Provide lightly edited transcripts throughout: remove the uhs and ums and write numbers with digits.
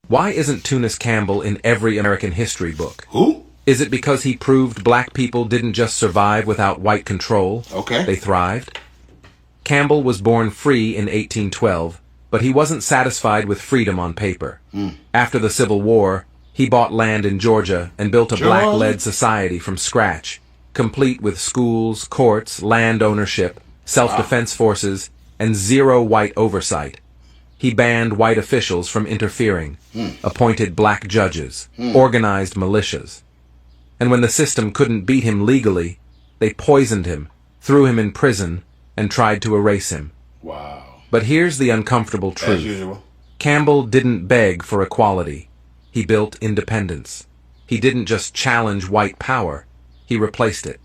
Why isn't Tunis Campbell in every American history book? Who? Is it because he proved black people didn't just survive without white control? Okay. They thrived? Campbell was born free in 1812, but he wasn't satisfied with freedom on paper. After the Civil War, he bought land in Georgia and built a black-led society from scratch, complete with schools, courts, land ownership, self-defense forces, and zero white oversight. He banned white officials from interfering, appointed black judges, organized militias. And when the system couldn't beat him legally, they poisoned him, threw him in prison, and tried to erase him. Wow. But here's the uncomfortable truth. As usual. Campbell didn't beg for equality. He built independence. He didn't just challenge white power. He replaced it.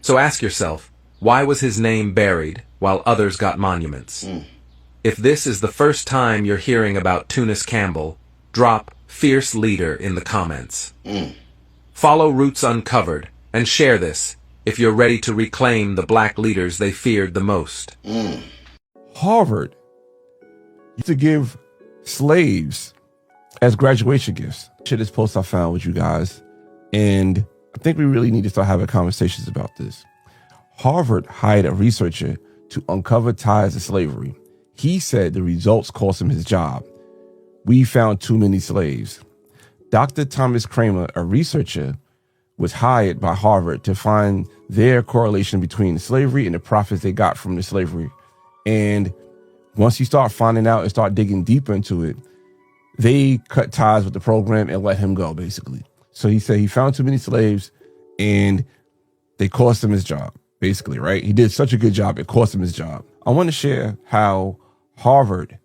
So ask yourself, why was his name buried while others got monuments? If this is the first time you're hearing about Tunis Campbell, drop "Fierce Leader" in the comments. Follow Roots Uncovered and share this if you're ready to reclaim the black leaders they feared the most. Harvard used to give slaves as graduation gifts. Share this post I found with you guys, and I think we really need to start having conversations about this. Harvard hired a researcher to uncover ties to slavery. He said the results cost him his job. We found too many slaves. Dr. Thomas Kramer, a researcher, was hired by Harvard to find their correlation between slavery and the profits they got from the slavery. And once you start finding out and start digging deeper into it, they cut ties with the program and let him go, basically. So he said he found too many slaves and they cost him his job, basically, right? He did such a good job, it cost him his job. I want to share how Harvard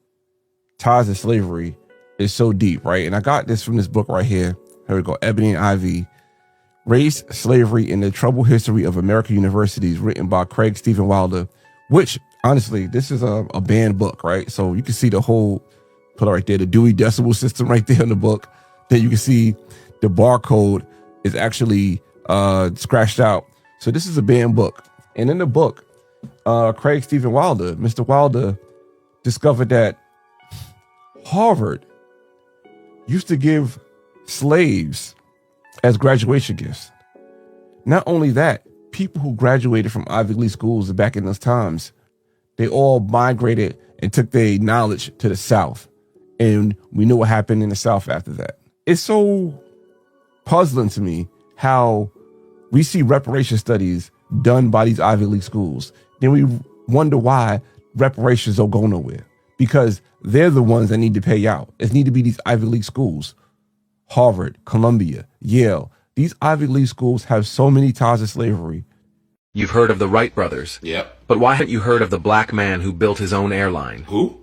ties to slavery is so deep, right? And I got this from this book right here. Here we go, Ebony and Ivy, Race, Slavery, and the Troubled History of American Universities, written by Craig Stephen Wilder, which, honestly, this is a banned book, right? So you can see the whole, put it right there, the Dewey Decimal System right there in the book. Then you can see the barcode is actually scratched out. So this is a banned book. And in the book, Craig Stephen Wilder, Mr. Wilder, discovered that Harvard used to give slaves as graduation gifts. Not only that, people who graduated from Ivy League schools back in those times, they all migrated and took their knowledge to the South. And we know what happened in the South after that. It's so puzzling to me how we see reparation studies done by these Ivy League schools. Then we wonder why reparations don't go nowhere. Because they're the ones that need to pay out. It need to be these Ivy League schools. Harvard, Columbia, Yale. These Ivy League schools have so many ties to slavery. You've heard of the Wright brothers. Yep. But why haven't you heard of the black man who built his own airline? Who?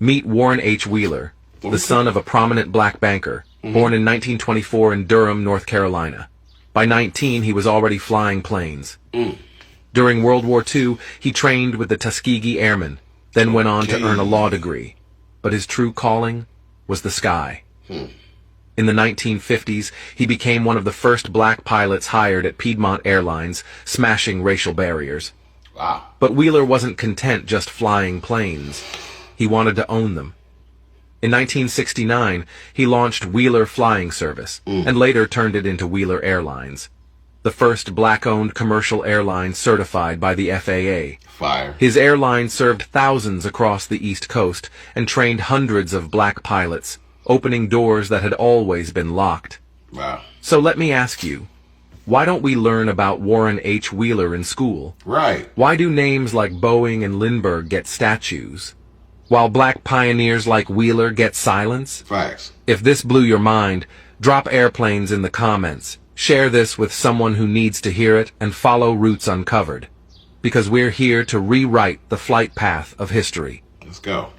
Meet Warren H. Wheeler, the son of a prominent black banker, born in 1924 in Durham, North Carolina. By 19, he was already flying planes. During World War II, he trained with the Tuskegee Airmen, then went on to earn a law degree. But his true calling was the sky. In the 1950s, he became one of the first black pilots hired at Piedmont Airlines, smashing racial barriers. Wow. But Wheeler wasn't content just flying planes. He wanted to own them. In 1969, he launched Wheeler Flying Service, and later turned it into Wheeler Airlines, the first black-owned commercial airline certified by the FAA. Fire. His airline served thousands across the East Coast and trained hundreds of black pilots, opening doors that had always been locked. Wow. So let me ask you, why don't we learn about Warren H. Wheeler in school? Right. Why do names like Boeing and Lindbergh get statues, while black pioneers like Wheeler get silence? Facts. If this blew your mind, drop airplanes in the comments. Share this with someone who needs to hear it, and follow Roots Uncovered, because we're here to rewrite the flight path of history. Let's go.